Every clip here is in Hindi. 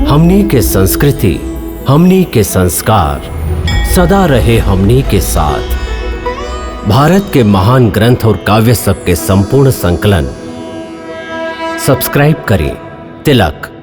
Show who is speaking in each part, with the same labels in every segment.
Speaker 1: हमनी के संस्कृति, हमनी के संस्कार सदा रहे हमनी के साथ। भारत के महान ग्रंथ और काव्य सब के संपूर्ण संकलन सब्सक्राइब करें तिलक।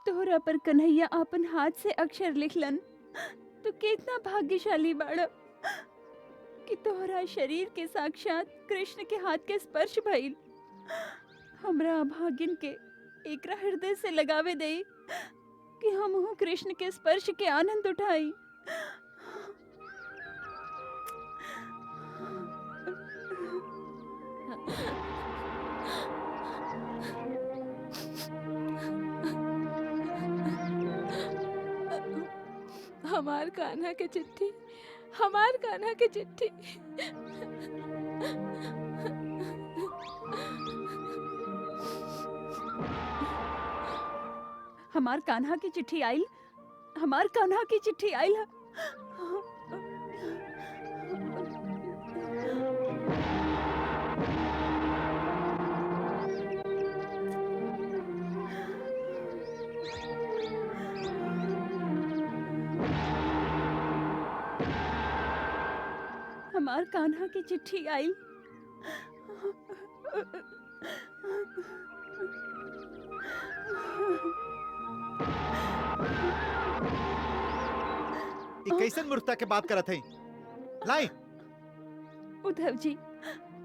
Speaker 2: तोहरा पर कन्हैया अपन हाथ से अक्षर लिखलन। तो कितना भाग्यशाली बाड़ा कि तोहरा शरीर के साक्षात कृष्ण के हाथ के स्पर्श भइल। हमरा अभागिन के एकरा हृदय से लगावे दे कि हम कृष्ण के स्पर्श के आनंद उठाई।
Speaker 3: हमार कान्हा के चिट्ठी, हमार कान्हा के चिट्ठी।
Speaker 2: हमार कान्हा की चिट्ठी आइल, हमार कान्हा की चिट्ठी आइल। हमार कान्हा की चिट्ठी आई।
Speaker 4: कैसन मूर्खता के बात करत है? लाई।
Speaker 2: उद्धव जी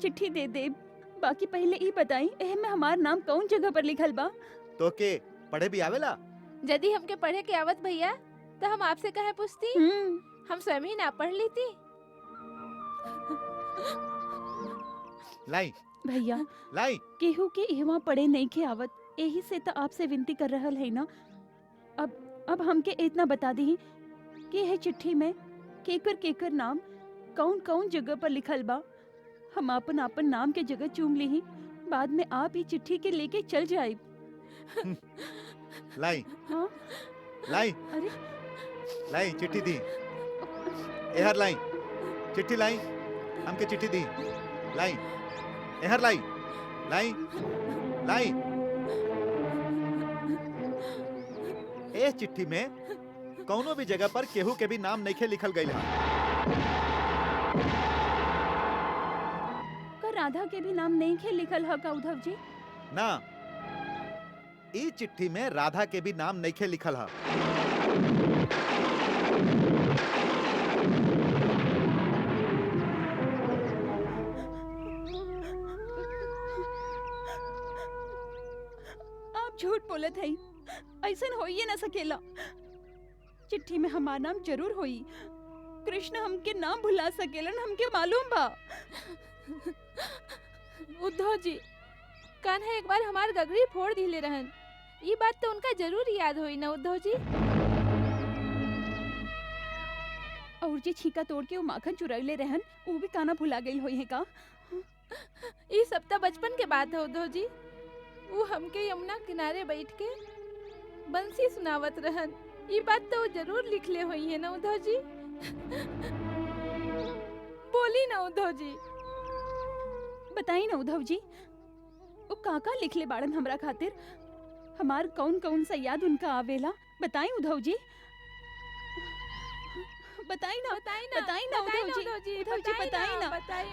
Speaker 2: चिट्ठी दे दे, बाकी पहले ई बताई एह में हमार नाम कौन जगह पर लिखल बा?
Speaker 4: तो के पढ़े भी आवेला?
Speaker 3: यदि हमके पढ़े के आवत भैया तो हम आपसे कहे पूछती, हम स्वयं ही ना पढ़ लेती।
Speaker 4: लाई
Speaker 2: भैया
Speaker 4: लाई।
Speaker 2: केहू के इहवा पढ़े नहीं के आवत, यही से तो आपसे विनती कर रहल है ना। अब हमके इतना बता दी कि यह चिट्ठी में केकर केकर नाम कौन कौन जगह पर लिखल बा। हम आपन आपन नाम के जगह चूम ली, बाद में आप ही चिट्ठी के लेके चल जाए।
Speaker 4: लाई
Speaker 2: हाँ
Speaker 4: लाई
Speaker 2: अरे
Speaker 4: लाई चिट्ठी दी। एहर लाई चिट्ठी लाई, हमके चिट्ठी दी। लाई एहर लाई लाई लाई। ए चिट्ठी में कौनो भी जगह पर केहू के भी नाम नइखे लिखल गइल है।
Speaker 2: का राधा के भी नाम नहीं खे लिखल है का उद्धव जी?
Speaker 4: ना, ई चिट्ठी में राधा के भी नाम नइखे लिखल है।
Speaker 2: आप झूठ बोलत है, ऐसन हो ही ना सकेला। चिट्ठी में हमार नाम जरूर होई। कृष्ण हमके नाम भुला सकेलन, हमके मालूम बा।
Speaker 3: उद्धव जी कान्हा एक बार हमार गगरी फोड़ दिले रहन, ये बात तो उनका जरूर याद होई ना उद्धव जी।
Speaker 2: और जे छीका तोड़ के वो माखन चुराइले रहन, वो भी काना भुला गई होई है का?
Speaker 3: ये सब तो बचपन के बात है उद्धव जी। वो हमके यमुना किनारे बैठ के बंसी सुनावत रहन, ये बात तो वो जरूर लिख ले हुई है ना उद्धव जी। बोली ना उद्धव जी।
Speaker 2: बताई ना उद्धव जी, वो काका लिख ले बाड़न हमरा खातिर? हमार कौन कौन सा याद उनका आवेला? बताई उद्धव जी, बताई ना
Speaker 3: बताई ना
Speaker 2: बताई ना उद्धव जी, उद्धव जी बताई ना,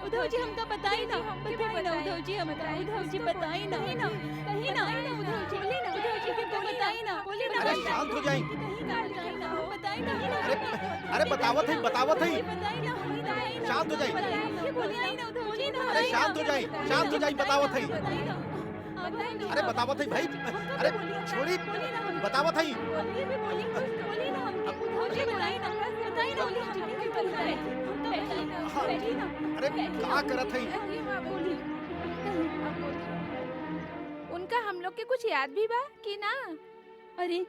Speaker 2: उद्धव जी हमका बताई ना, बताई ना उद्धव जी हमका, उद्धव जी बताई ना, कहीं ना उद्धव जी, बोली ना उद्धव जी हमका बताई ना, बोली ना।
Speaker 4: अरे शांत हो जाइए।
Speaker 2: कहीं ना बताई ना, बताई ना।
Speaker 4: अरे बतावत है बतावत है।
Speaker 2: बताई ना, बताई ना।
Speaker 4: शांत हो जाइए।
Speaker 2: बताई ना उद्धव जी ना।
Speaker 4: अरे शांत हो जाइए, शांत हो जाइए, बतावत है।
Speaker 2: बताई ना, बताई ना।
Speaker 4: अरे बतावत है भाई। अरे छोड़ी, बतावत है।
Speaker 2: बोली ना हमके, उद्धव जी बताई ना, बताई ना उद्धव जी हमके बताई ना,
Speaker 4: हाँ।
Speaker 2: बैठी ना।
Speaker 4: अरे क्या करत है?
Speaker 3: उनका हम लोग के कुछ याद भी बा कि ना?
Speaker 2: अरे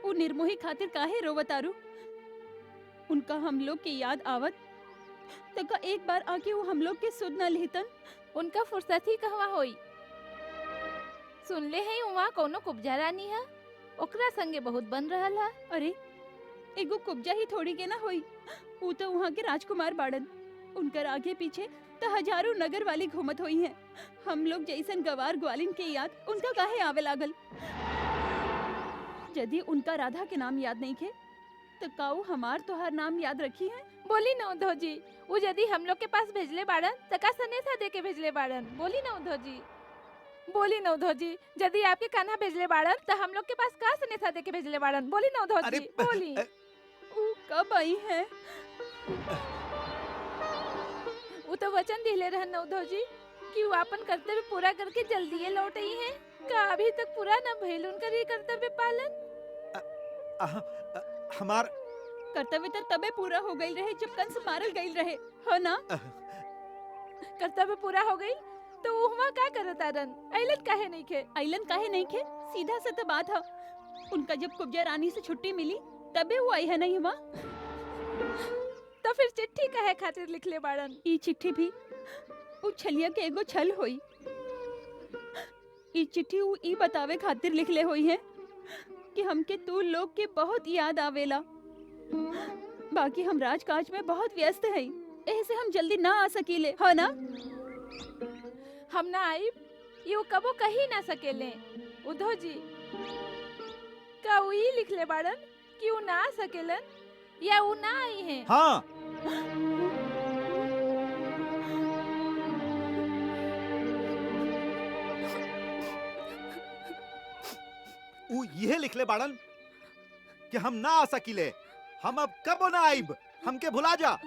Speaker 2: वो निर्मोही खातिर काहे रोवतारू? उनका हम लोग के याद आवत तो का एक बार आके वो हम लोग के सुध न लेतन?
Speaker 3: उनका फुर्सत ही कहवा होई। सुन ले है वहाँ कोनो कुब्जा रानी है, ओकरा संगे बहुत बन रहल है।
Speaker 2: अरे एगो कुब्जा ही थोड़ी के ना होई, वो तो वहाँ के राजकुमार बाड़न। उनकर आगे पीछे तो हजारों नगर वाली घूमत हुई हैं। हम लोग जैसन गवार ग्वालिन के याद उनका काहे आवे लागल? यदि उनका राधा के नाम याद नहीं थे तो काऊ हमार तोहार नाम याद रखी है?
Speaker 3: बोली ना उद्धव जी, वो यदि हम लोग के पास भेजले बाड़न तो का सनेसा दे के भेजले बाड़न? बोली ना उद्धव जी, बोली ना उद्धव जी, यदि आपके कान्हा भेजले बाड़न तो हम लोग के पास का सनेसा दे के भेजले बाड़न? बोली ना उद्धव जी, बोली।
Speaker 2: वो कब आई है?
Speaker 3: वो तो वचन दिले रहन ना उद्धव जी कि वो अपन कर्तव्य पूरा करके जल्दी लौट आई है। का अभी तक पूरा न भइल उनकर ये कर्तव्य पालन?
Speaker 4: हमार
Speaker 2: कर्तव्य तो तबे पूरा हो गई रहे जब कंस मारल गई रहे, हो ना?
Speaker 3: कर्तव्य पूरा हो गई तो वहाँ का करत आरन? आइलन काहे नहीं खे?
Speaker 2: आइलन काहे नहीं खे? सीधा सा तो बात है, उनका जब कुब्जा रानी से छुट्टी मिली तबे वो आई है नहीं हुआ।
Speaker 3: तो फिर चिट्ठी काहे खातिर लिख ले बाड़न?
Speaker 2: ई चिट्ठी भी वो छलिया के एगो छल होई। ई चिट्ठी वो ई बतावे खातिर लिख ले होई है कि हमके तू लोग के बहुत याद आवेला, बाकी हम राजकाज में बहुत व्यस्त हैं, ऐसे हम जल्दी ना आ सकीले, हो ना?
Speaker 3: हम ना आई ये वो कबो कही ना सकेले उद्धव जी। का वो ही लिख ले बाड़न कि वो ना आ सकेलन या वो ना आई हैं?
Speaker 4: हाँ। वो यह लिख ले बाड़न कि हम ना आ सकीले, हम अब कबो ना आइब। हमके भुला जा।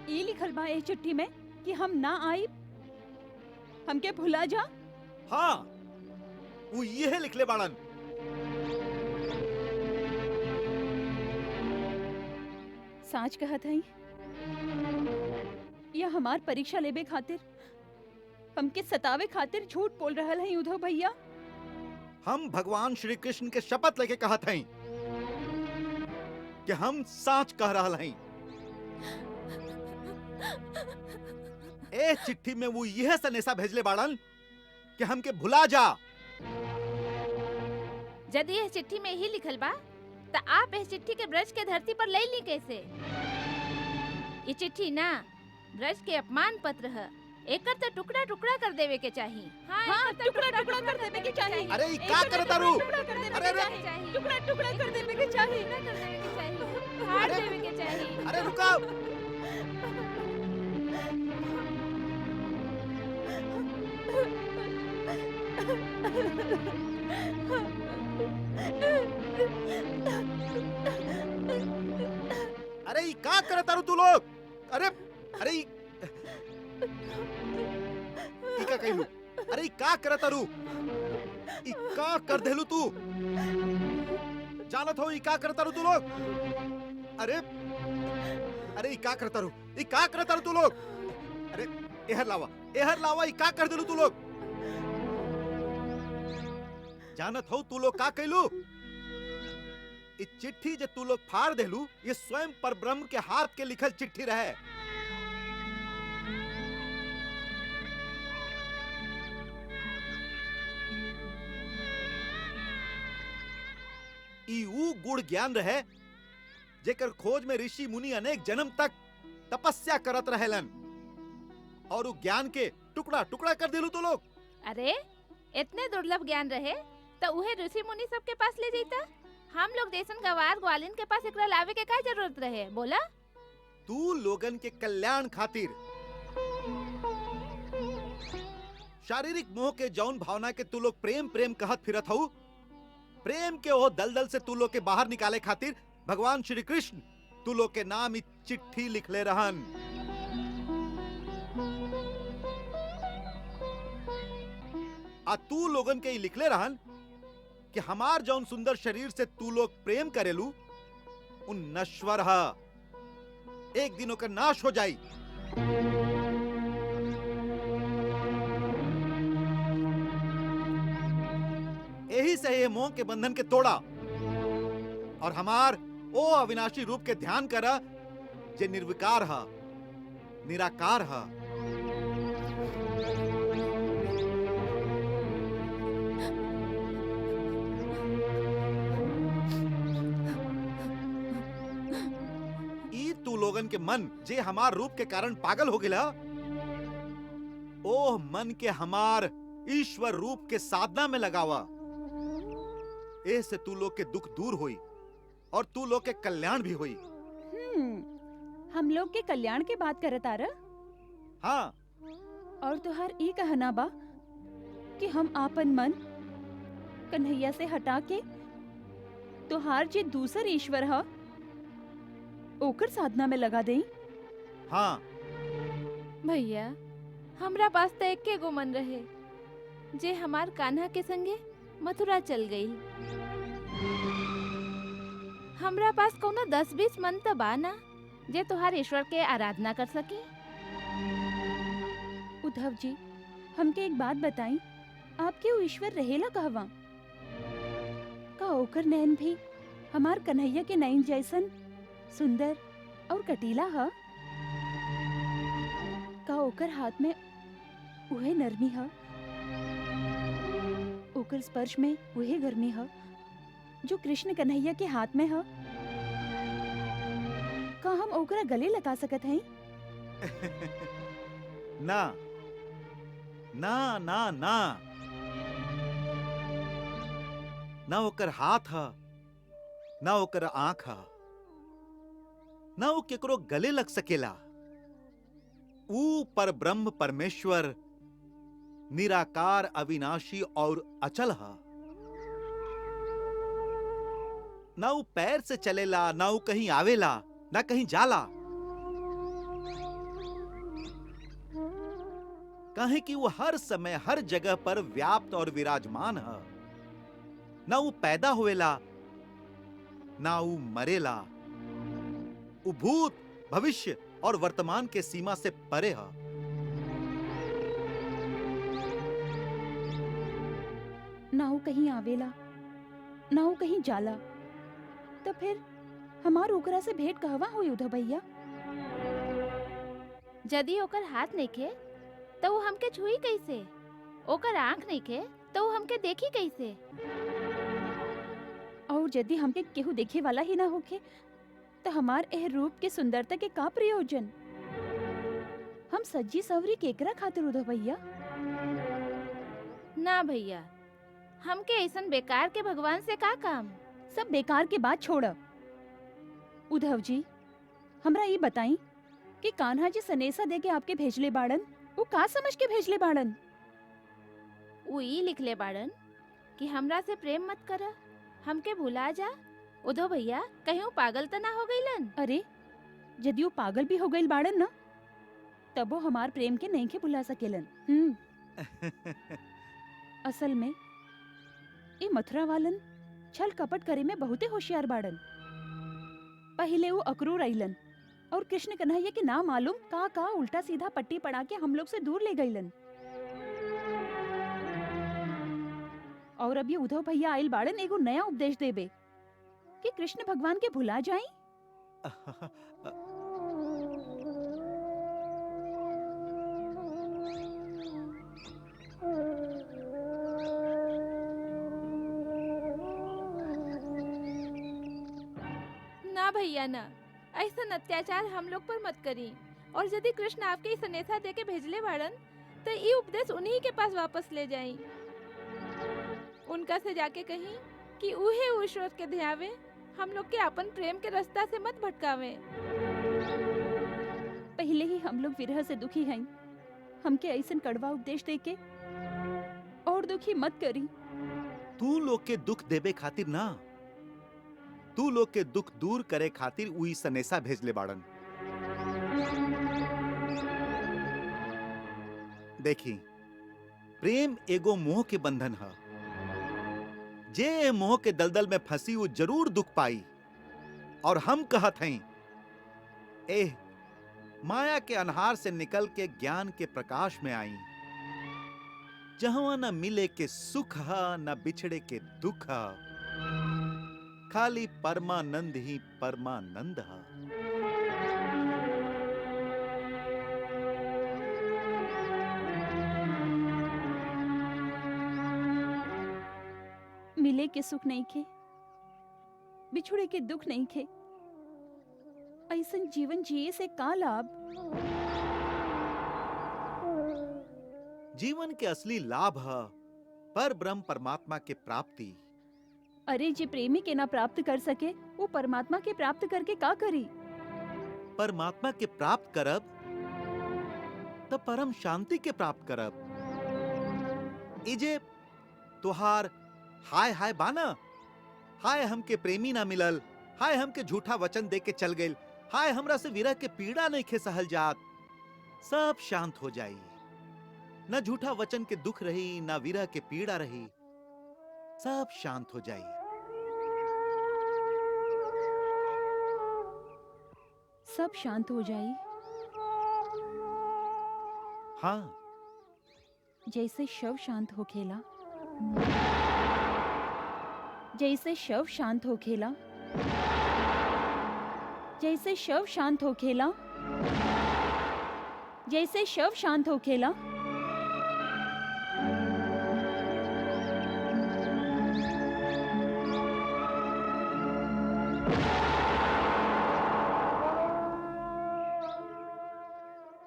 Speaker 2: ई लिखल बा ए चिट्ठी में कि हम ना आई, हमके भुला जा।
Speaker 4: हाँ, वो ये लिखले बाड़न।
Speaker 2: साच कहत हई या हमार परीक्षा लेबे खातिर हमके सतावे खातिर झूठ बोल रहल हई उद्धव भैया?
Speaker 4: हम भगवान श्री कृष्ण के शपथ लेके कहत हई कि हम सच कह रहल हई। ए चिट्ठी में वो यह सनेसा भेजले बाड़न कि हमके भुला जा।
Speaker 3: यदि यह चिट्ठी में ही लिखल बा तो आप इस चिट्ठी के ब्रज के धरती पर ले ली कैसे? ये चिट्ठी ना ब्रज के अपमान पत्र है, एकर तो टुकड़ा टुकड़ा कर देवे के चाहिए।
Speaker 2: हाँ, टुकड़ा टुकड़ा कर देवे के चाहिए।
Speaker 4: अरे ई का करत तारू?
Speaker 2: अरे टुकड़ा टुकड़ा कर देवे के चाहिए।
Speaker 3: फाड़ देवे के चाहिए।
Speaker 4: अरे रुका। अरे ई का करत तारू तू लोग? अरे अरे ई का कहलू? अरे ई का करत तारू? ई का कर देलू तू? जानत हो ई का करत तारू तू लोग? अरे अरे ई का करत तारू? ई का करत तारू तू लोग? अरे एहर लावा ई का कर देलू तू लोग? जानत हो तू लोग का कहलू? इस चिट्ठी जे तू लोग फाड़ देलू, ये स्वयं परब्रह्म के हाथ के लिखल चिट्ठी रहे। ई ऊ गुण ज्ञान रहे जेकर खोज में ऋषि मुनि अनेक जन्म तक तपस्या करत रहेलन, और ऊ ज्ञान के टुकड़ा टुकड़ा कर देलू तू लोग।
Speaker 3: अरे इतने दुर्लभ ज्ञान रहे तो उहे ऋषि मुनि सबके पास ले जाता। हम लोग जैसन गवार ग्वालिन के पास एकरा लावे के का जरूरत रहे? बोला।
Speaker 4: तू लोगन के कल्याण खातिर शारीरिक मोह के जौन भावना के तू लोग प्रेम प्रेम कहत फिरत हऊ, प्रेम के ओ दलदल से तू लोग के बाहर निकाले खातिर भगवान श्री कृष्ण तू लोग के नाम चिट्ठी लिखले रहन। आ तू लोगन के लिखले रहन कि हमार जौन सुंदर शरीर से तू लोग प्रेम करेलू उन नश्वर है, एक दिन ओकर नाश हो जाई। यही से ये मोह के बंधन के तोड़ा और हमार ओ अविनाशी रूप के ध्यान करा जे निर्विकार है, निराकार है। तू लोगन के मन जे हमार रूप के कारण पागल हो गिला, ओह मन के हमार ईश्वर रूप के साधना में लगावा। ऐसे तू लोग के दुख दूर होई और तू लोग के कल्याण भी होई।
Speaker 2: हम लोग के कल्याण के बात करत आ रहा।
Speaker 4: हाँ,
Speaker 2: और तुहार ई कहना बा कि हम आपन मन कन्हैया से हटा के तुहार जे दूसर ईश्वर है ओकर साधना में लगा देई।
Speaker 4: हाँ
Speaker 3: भैया, हमरा पास तो एके गो मन रहे जे हमार कान्हा के संगे मथुरा चल गई। हमरा पास कोनो 10-20 मन तो बा ना जे तुहार ईश्वर के आराधना कर सकी।
Speaker 2: उद्धव जी, हमके एक बात बताई, आपके वो ईश्वर रहेला कहवा? का ओकर नैन भी हमार कन्हैया के नैन जैसन सुंदर और कटीला ह का ओकर हाथ में उहे नरमी ह, ओकर स्पर्श में उहे गर्मी ह जो कृष्ण कन्हैया के हाथ में ह। का हम ओकरा गले लगा सकत हई?
Speaker 4: ना ना ना ना ना ओकर हाथ ह, ना ओकर आंख ह, ना वो केकरो गले लग सकेला। ऊ पर ब्रह्म परमेश्वर निराकार अविनाशी और अचल है। ना ऊ पैर से चलेला, ना ऊ कहीं आवेला, ना कहीं जाला। काहे कि वो हर समय हर जगह पर व्याप्त और विराजमान है। ना ऊ पैदा होवेला, ना ऊ मरेला। ऊ भूत, भविष्य और वर्तमान के सीमा से परे है।
Speaker 2: ना वो कहीं आवेला, ना वो कहीं जाला। तो फिर हमार ओकरा से भेंट कहवा हुई उधर भैया?
Speaker 3: यदि ओकर हाथ नइखे तो वो हमके छुई कैसे? ओकर आंख नइखे तो वो हमके देखी कैसे?
Speaker 2: और यदि हमके केहू देखे वाला ही ना होखे तो हमार एह रूप के सुंदरता के का प्रयोजन? हम सज्जी सवरी केकरा खातिर उधर भैया?
Speaker 3: ना भैया, हमके ऐसन बेकार के भगवान से का काम?
Speaker 2: सब बेकार के बात छोड़। उद्धव जी, हमरा ये बताई कि कान्हा जी सनेसा दे के आपके भेजले बाड़न, वो का समझ के भेजले बाड़न?
Speaker 3: वो ई लिखले बाड़न कि हमरा से प्रेम मत कर, हमके भुला जा। उधो भैया, कहीं वो पागल तो ना हो गईलन?
Speaker 2: अरे, यदि वो पागल भी हो गईल बाड़न ना, तब वो हमार प्रेम के नहीं के भुला सकेलन। असल में ये मथुरा वालन छल कपट करे में बहुते होशियार बाड़न। पहले वो अक्रूर आइलन और कृष्ण कन्हैया के नाम मालूम का उल्टा सीधा पट्टी पड़ा के हम लोग से दूर ले गईलन। और अब ये उद्धव भैया आइल बाड़न एगो नया उपदेश देबे कि कृष्ण भगवान के भुला जाई।
Speaker 3: ना भैया ना, ऐसा अत्याचार हम लोग पर मत करी। और यदि कृष्ण आपके इस सनेसा दे के भेजले बाड़न तो ये उपदेश उन्हीं के पास वापस ले जाई। उनका से जाके कहीं कि उहे ईश्वर के ध्यावे, हम लोग के अपन प्रेम के रास्ता से मत भटकावे।
Speaker 2: पहले ही हम लोग विरह से दुखी हैं, हमके ऐसन कड़वा उपदेश देके और दुखी मत करी।
Speaker 4: तू लोग के दुख देबे खातिर ना, तू लोग के दुख दूर करे खातिर उई सनेसा भेजले बाड़न। देखी, प्रेम एगो मोह के बंधन है। जे मोह के दलदल में फंसी वो जरूर दुख पाई। और हम कहत हैं, एह माया के अनहार से निकल के ज्ञान के प्रकाश में आई, जहां न मिले के सुख है, न बिछड़े के दुख है, खाली परमानंद ही परमानंद है।
Speaker 2: मिले के सुख नहीं खे, बिछुड़े के दुख नहीं खे, ऐसन जीवन जिए से का लाभ?
Speaker 4: जीवन के असली लाभ है पर ब्रह्म परमात्मा के प्राप्ति।
Speaker 2: अरे जे प्रेमी के ना प्राप्त कर सके वो परमात्मा के प्राप्त करके का करी?
Speaker 4: परमात्मा के प्राप्त करब तो परम शांति के प्राप्त करब। इजे तुहार हाय हाय बाना, हाय हमके प्रेमी ना मिलल, हाय हमके झूठा वचन दे के चल गइल, हाय हमरा से विरह के पीड़ा नहीं खे सहल जात, सब शांत हो जाई। न झूठा वचन के दुख रही, न विरह के पीड़ा रही, सब शांत हो जाई।
Speaker 2: सब शांत हो जाई।
Speaker 4: हाँ,
Speaker 2: जैसे शव शांत हो खेला, जैसे शव शांत हो खेला, जैसे शव शांत हो खेला, जैसे शव शांत हो खेला।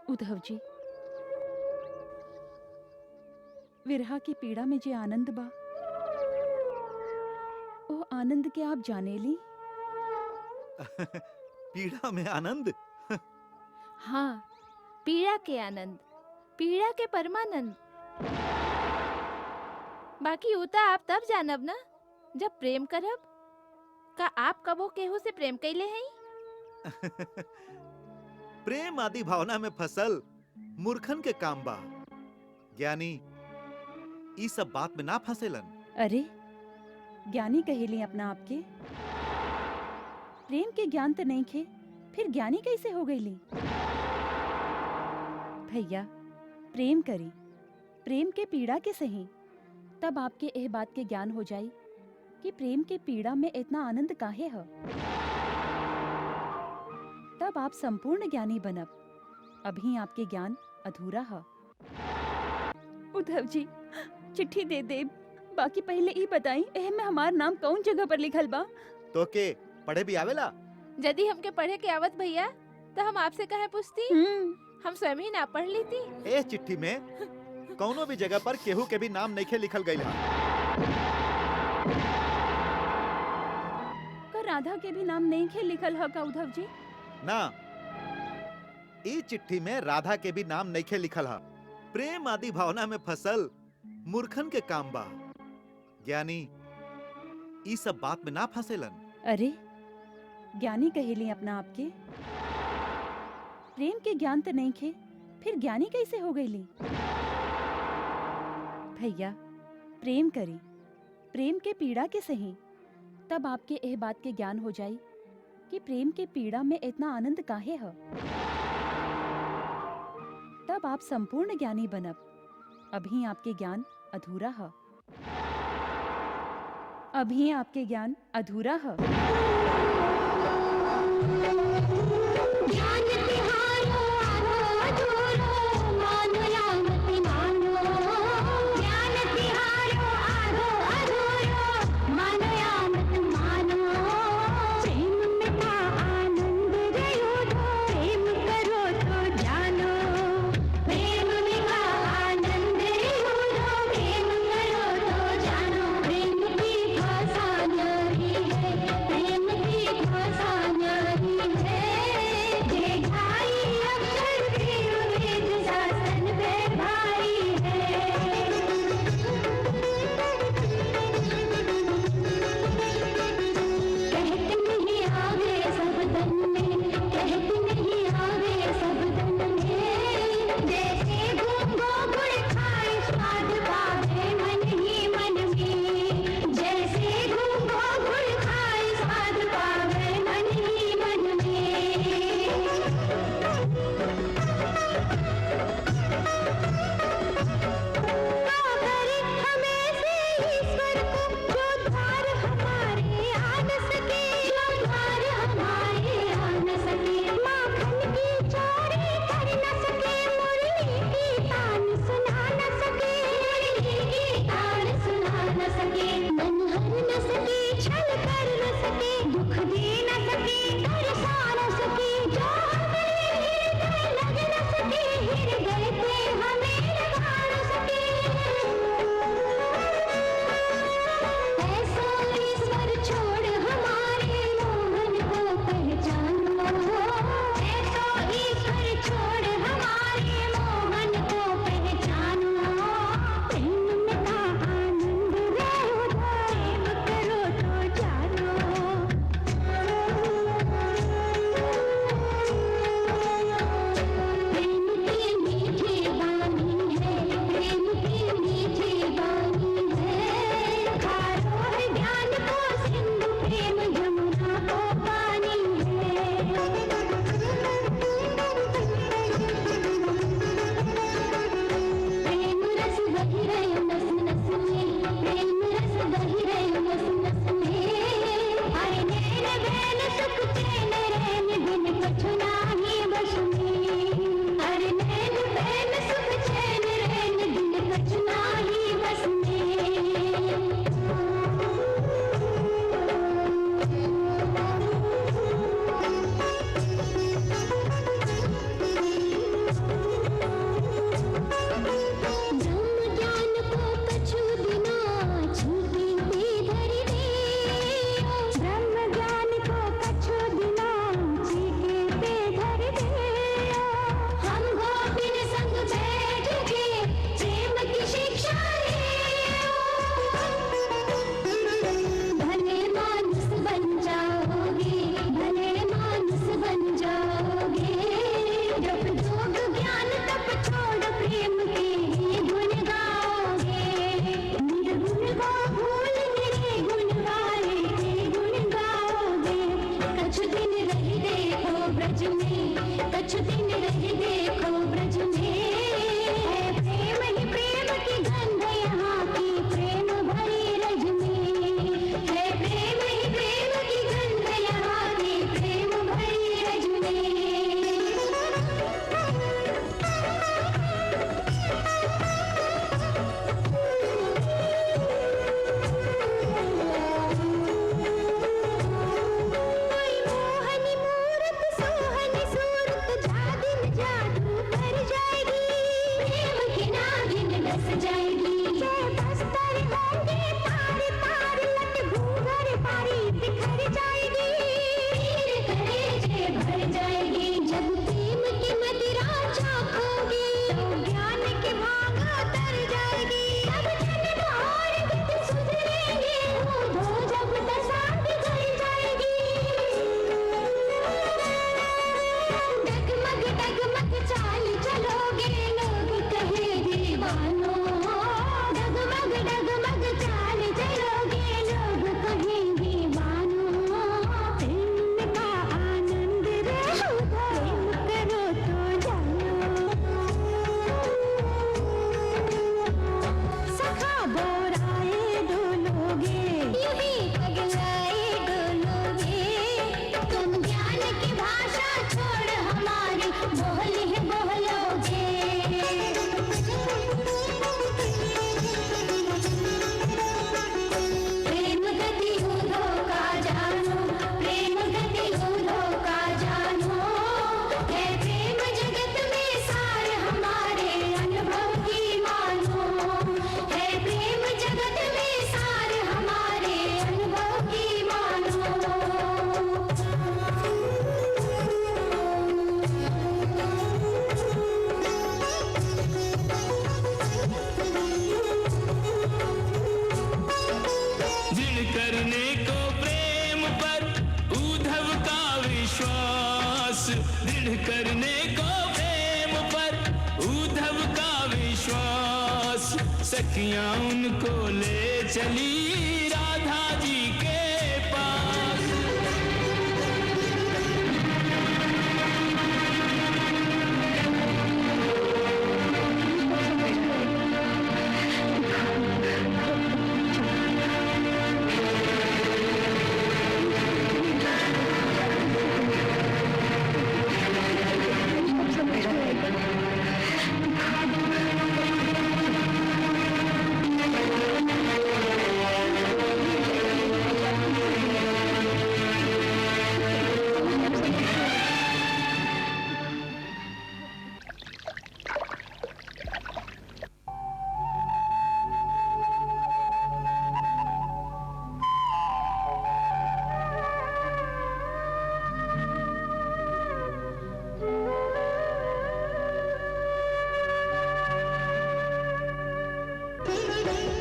Speaker 2: उद्धव जी, विरहा की पीड़ा में जे आनंद बा, ओ आनंद के आप जाने ली।
Speaker 4: पीड़ा में आनंद।
Speaker 3: हाँ, पीड़ा के आनंद, पीड़ा के परमानंद। बाकी होता आप तब जानब ना जब प्रेम करब। का आप कबो केहू से प्रेम कैले हैं?
Speaker 4: प्रेम आदि भावना में फसल मूर्खन के काम बा। ज्ञानी ई सब बात में ना फंसेलन।
Speaker 2: अरे, ज्ञानी कहेली अपना आपके। प्रेम के ज्ञान तो नहीं खे, फिर ज्ञानी कैसे हो गईली? भैया, प्रेम करी, प्रेम के पीड़ा के सही, तब आपके एह बात के ज्ञान हो जाई कि प्रेम के पीड़ा में इतना आनंद काहे है। तब आप संपूर्ण ज्ञानी बनब। अभी आपके ज्ञान अधूरा है। उद्धव जी, चिट्ठी दे दे, बाकी पहले ई बताई एह में हमार नाम कौन जगह पर लिखल बा?
Speaker 4: तो के पढ़े भी आवेला?
Speaker 3: यदि हमके पढ़े के आवत भैया तो हम आपसे कहे पूछती, हम स्वयं ही ना पढ़ लेती।
Speaker 4: ए चिट्ठी में कौनो भी जगह पर केहू के भी नाम नहीं लिखल गई है।
Speaker 2: का राधा के भी नाम नहीं खे लिखल है का उद्धव जी?
Speaker 4: ना, ई चिट्ठी में राधा के भी नाम नहीं लिखल है। प्रेम आदि भावना में फसल मूर्खन के काम बा। ज्ञानी ई सब बात में ना फंसेलन।
Speaker 2: अरे, ज्ञानी कहेली अपना आपके। प्रेम के ज्ञान तो नहीं खे, फिर ज्ञानी कैसे हो गईली? भैया, प्रेम करी, प्रेम के पीड़ा के सही, तब आपके एह बात के ज्ञान हो जाई कि प्रेम के पीड़ा में इतना आनंद काहे है। तब आप संपूर्ण ज्ञानी बनब। अभी आपके ज्ञान अधूरा है। अभी आपके ज्ञान अधूरा है।
Speaker 5: ज्ञान तिहारो अधूरो मानो या मति मानो। ज्ञान तिहारो अधूरो मानो या मति मानो। प्रेम में था आनंद रयो दो, प्रेम करो तो जानो। प्रेम में था आनंद रयो दो, प्रेम करो तो जानो। प्रेम की भाषा न्यारी है, प्रेम की भाषा न्यारी है। जे
Speaker 6: दृढ़ करने को प्रेम पर उद्धव का विश्वास। सखियां उनको ले चली राधा जी के पास।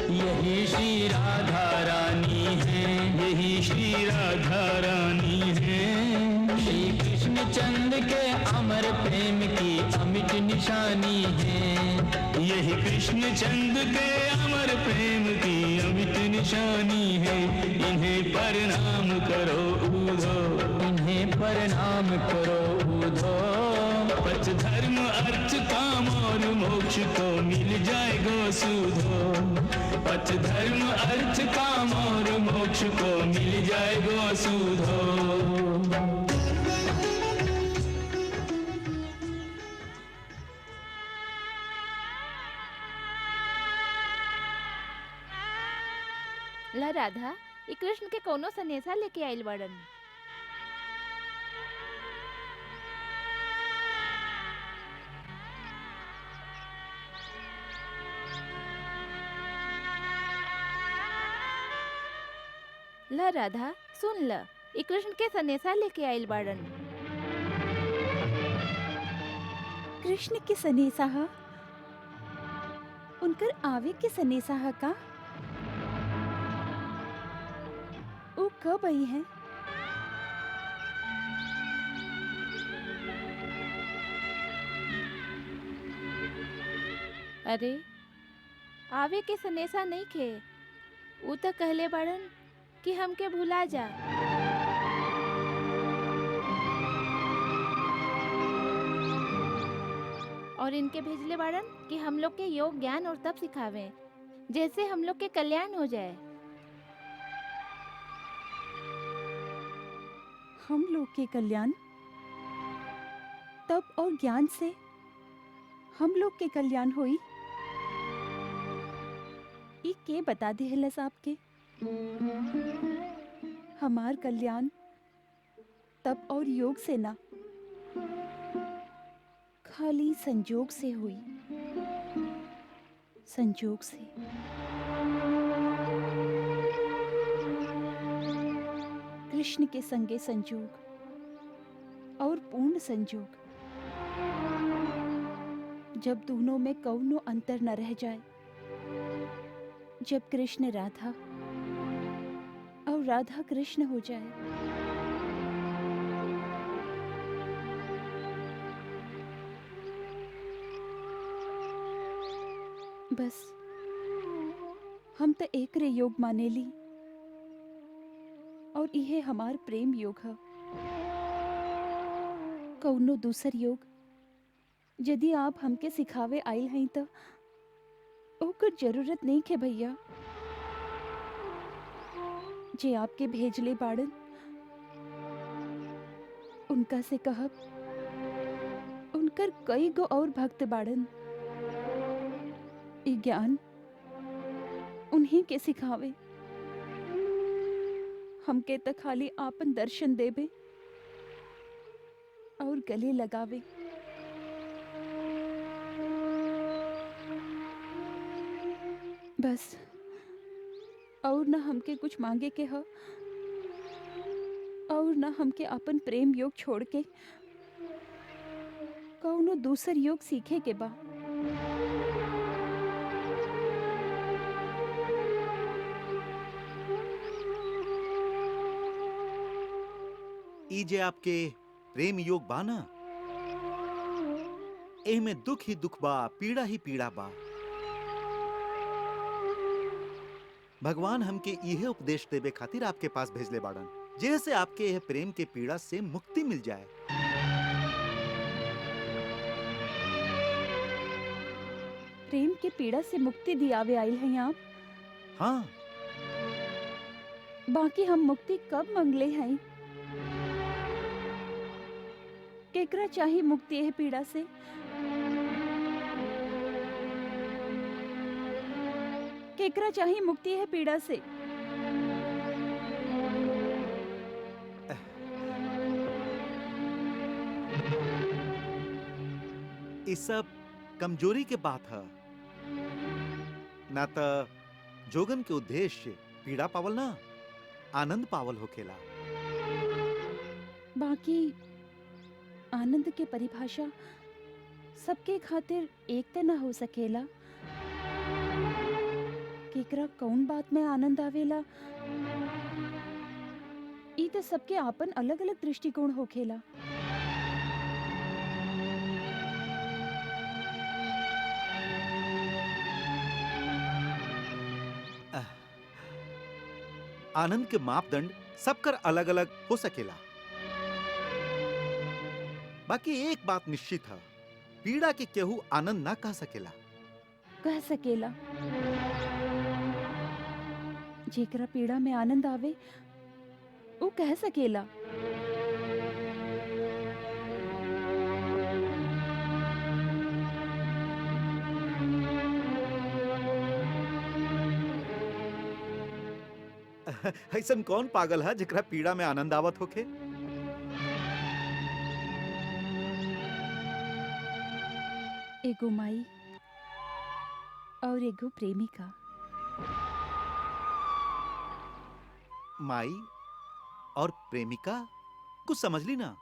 Speaker 6: यही श्री राधा रानी है, यही श्री राधा रानी है। श्री कृष्ण चंद्र के अमर प्रेम की अमिट निशानी है। यही कृष्ण चंद्र के अमर प्रेम की अमिट निशानी है। इन्हें प्रणाम करो उधो, इन्हें प्रणाम करो उधो। पच धर्म अर्थ काम और मोक्ष को मिल जाएगा सुधो। पथ धर्म अर्थ काम और मोक्ष को मिल जाएगा सुधो।
Speaker 3: ला राधा, ई कृष्ण के कोनो सनेसा लेके आइल बाड़न। ला राधा, सुन ल, ई कृष्ण के सनेसा लेके आइल बाड़न।
Speaker 2: कृष्ण के सनेसा ह? उनकर आवे के सनेसा ह का? वो कब आई है?
Speaker 3: अरे आवे के सनेसा नहीं खे। ऊ तो कहले बाड़न कि हमके भुला जा। और इनके भेजले बाड़न कि हम लोग के योग ज्ञान और तप सिखावे, जैसे हम लोग के कल्याण हो जाए।
Speaker 2: हम लोग के कल्याण? तप और ज्ञान से हम लोग के कल्याण होई? ई के बता देहलस आपके? हमार कल्याण तप और योग से ना, खाली संजोग से हुई। संजोग से। कृष्ण के संगे संजोग और पूर्ण संजोग। जब दोनों में कौनो अंतर न रह जाए, जब कृष्ण राधा और राधा कृष्ण हो जाए। बस हम तो एक रे योग माने ली, और इहे हमार प्रेम योग है। कौनो दूसर योग यदि आप हमके सिखावे आइल हैं तो ओकर जरूरत नहीं के भैया। जे आपके भेजले बाड़न उनका से कहब, उनकर कई गो और भक्त बाड़न। ई ज्ञान उन्हीं के सिखावे। हमके तो खाली आपन दर्शन देवे और गले लगावे। बस और न हमके कुछ मांगे के ह, और न हमके अपन प्रेम योग छोड़ के कौनो दूसर योग सीखे के बा।
Speaker 4: ई जे आपके प्रेम योग बाना, एमे दुख ही दुख बा, पीड़ा ही पीड़ा बा। भगवान हमके इहे उपदेश देवे खातिर आपके पास भेजले बाड़न, जैसे आपके यह प्रेम के पीड़ा से मुक्ति मिल जाए।
Speaker 2: प्रेम के पीड़ा से मुक्ति दियावे आइल हैं आप।
Speaker 4: हाँ,
Speaker 2: बाकी हम मुक्ति कब मंगले हैं? केकरा चाही मुक्ति यह पीड़ा से? केकरा चाही मुक्ति यह पीड़ा से?
Speaker 4: इस सब कमजोरी के बात है ना, त जोगन के उद्देश्य पीड़ा पावल ना, आनंद पावल होखेला।
Speaker 2: बाकी आनंद के परिभाषा सबके खातिर एक त ना हो सकेला। केकरा कौन बात में आनंद आवेला, ई त सबके आपन अलग अलग दृष्टिकोण होखेला।
Speaker 4: आनंद के मापदंड सबकर अलग अलग हो सकेला। बाकी एक बात निश्चित है, पीड़ा के केहू आनंद ना कह सकेला।
Speaker 2: कह सकेला। जेकरा पीड़ा में आनंद आवे वो कह सकेला।
Speaker 4: ऐसन कौन पागल है जेकरा पीड़ा में आनंद आवत होखे?
Speaker 2: एगो माई और एगो प्रेमिका।
Speaker 4: माई और प्रेमिका, कुछ समझ ली ना?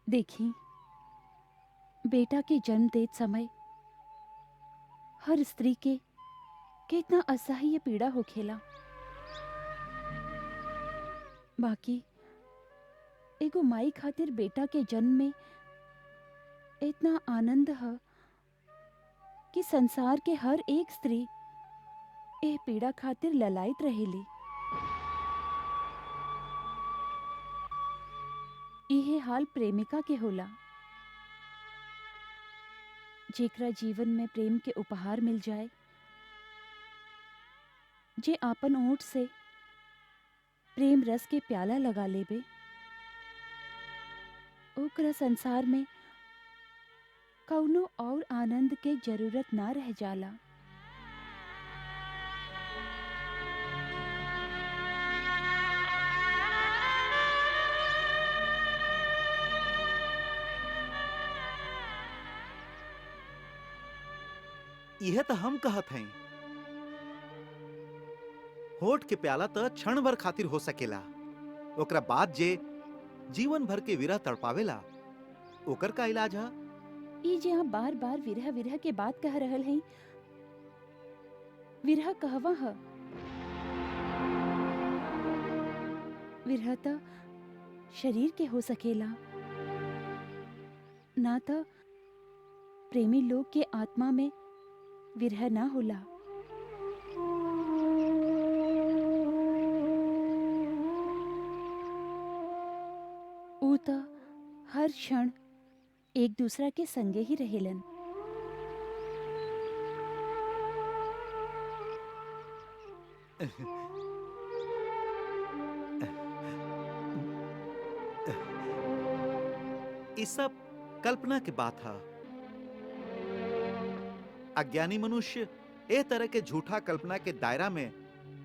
Speaker 2: देखी, बेटा के जन्म देत समय हर स्त्री के कितना असह्य पीड़ा होखेला। बाकी एगो माई खातिर बेटा के जन्म में इतना आनंद है कि संसार के हर एक स्त्री ए पीड़ा खातिर ललायत रहेली। इहे हाल प्रेमिका के होला। जेकरा जीवन में प्रेम के उपहार मिल जाए, जे आपन ओंठ से प्रेम रस के प्याला लगा लेबे, ओकरा संसार में कौनो और आनंद के जरूरत ना रह जाला।
Speaker 4: यह तो हम कहत हैं, होठ के प्याला तो क्षण भर खातिर हो सकेला, ओकरा बाद जे जीवन भर के विरह तड़पावेला, ओकर का इलाज है?
Speaker 2: ई जे आप बार बार विरह विरह के बात कह रहल हैं, विरह कहवा है? विरह तो शरीर के हो सकेला, ना तो प्रेमी लोग के आत्मा में विरह ना होला। ऊ तो हर क्षण एक दूसरा के संगे ही रहेलन।
Speaker 4: ये सब कल्पना की बात है। अज्ञानी मनुष्य ए तरह के झूठा कल्पना के दायरा में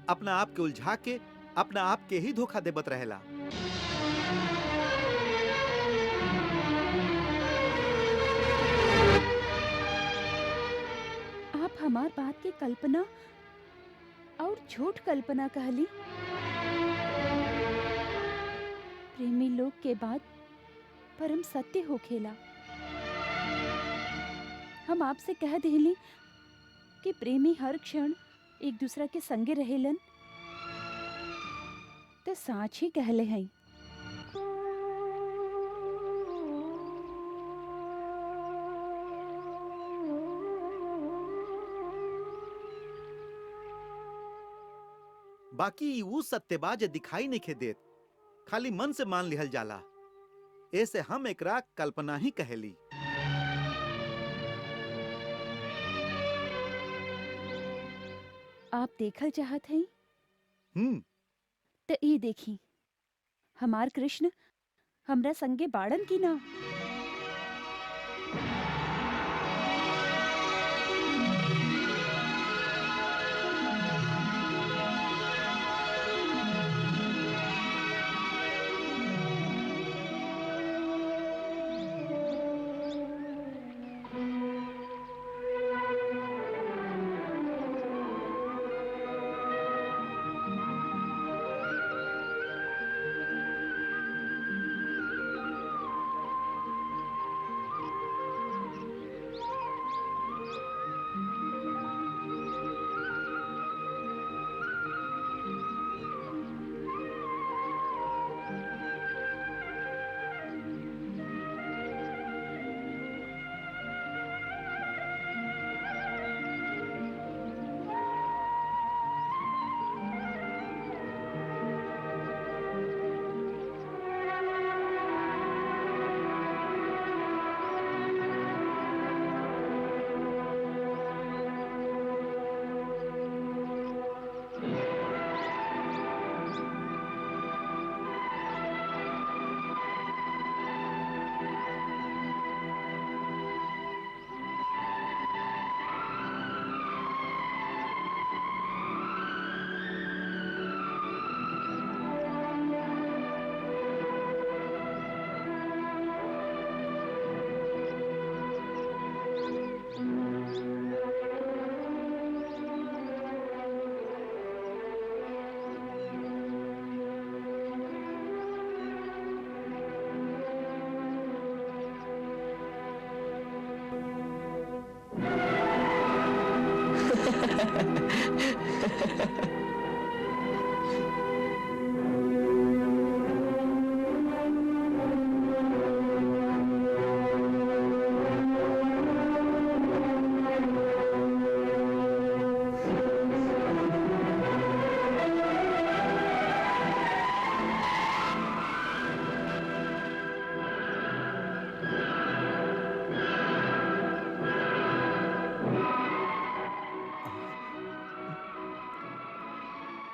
Speaker 4: अपना आप के उलझा के अपना आप के ही धोखा देबत रहेला।
Speaker 2: आप हमार बात की कल्पना और झूठ कल्पना कहली। प्रेमी लोग के बाद परम सत्य होखेला। हम आपसे कह देली कि प्रेमी हर क्षण एक दूसरा के संगे रहेलन, तो साच ही कहले हैं।
Speaker 4: बाकी वो सत्यबा जे दिखाई नहीं खे देत, खाली मन से मान लिहल जाला। ऐसे हम एकरा कल्पना ही कहेली।
Speaker 2: आप देखल चाहत हैं
Speaker 4: हम्म।
Speaker 2: तो ई देखी, हमार कृष्ण हमरा संगे बाड़न की ना।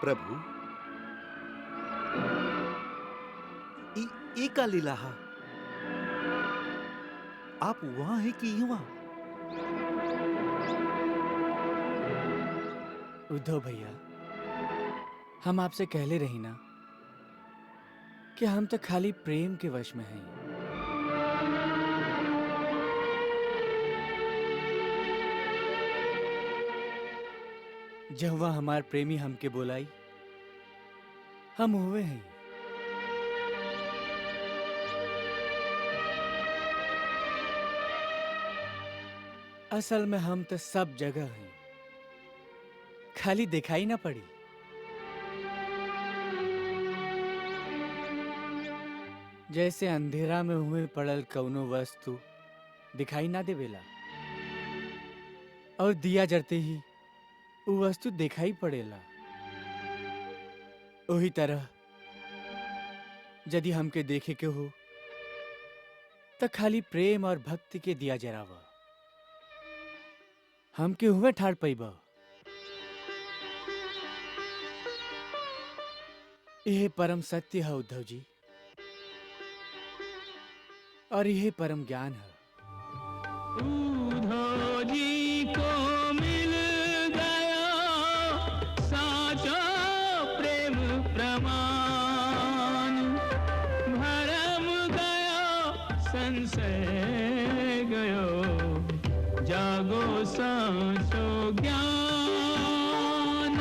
Speaker 4: प्रभु, ई का लीला हा? आप वहां हैं कि यहाँ?
Speaker 7: उद्धव भैया, हम आपसे कहले रही ना कि हम तो खाली प्रेम के वश में हैं। जब वह हमार प्रेमी हमके बोलाई, हम हुए हैं। असल में हम तो सब जगह हैं, खाली दिखाई ना पड़ी। जैसे अंधेरा में हुए पड़ल कौनो वस्तु दिखाई ना देवेला, और दिया जरते ही वो वस्तु दिखाई पड़ेला। वही तरह यदि हमके देखे के हो तो खाली प्रेम और भक्ति के दिया जरावा, हमके हुए ठाड़ पैबा। यह परम सत्य है उद्धव जी, और यह परम ज्ञान है।
Speaker 6: उद्धव जी को मिल गया साचा प्रेम प्रमाण, भरम गया संशय गयो, जागो साचो ज्ञान,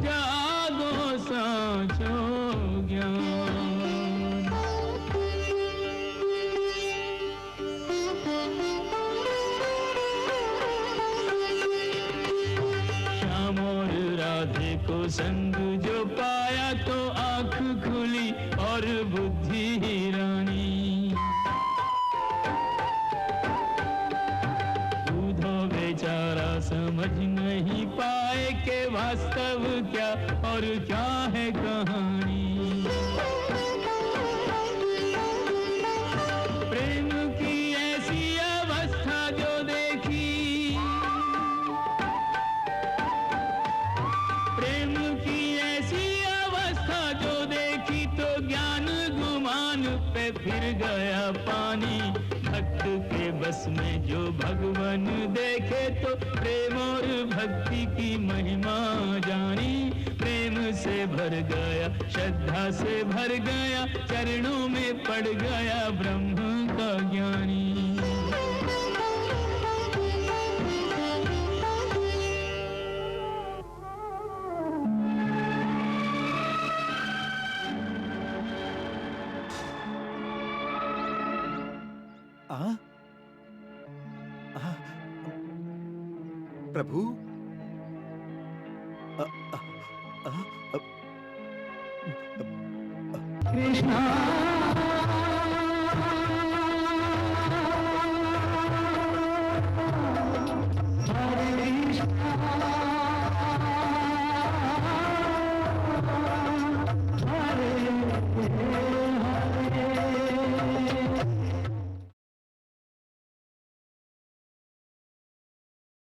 Speaker 6: जागो साचो ज्ञान। श्याम और राधे को संग जो पाया तो आंख खुली और बुद्धि रानी। उद्धव बेचारा समझ नहीं नहीं पाए कि वास्तव क्या और क्या है कहानी। प्रेम की ऐसी अवस्था जो देखी, प्रेम की ऐसी अवस्था जो देखी तो ज्ञान गुमान पे फिर गया पानी। भक्त के बस में जो भगवान देखे तो प्रेम और भक्ति की महिमा जानी। प्रेम से भर गया, श्रद्धा से भर गया, चरणों में पड़ गया ब्रह्म का ज्ञानी।
Speaker 4: आ? आ? प्रभु
Speaker 6: कृष्णा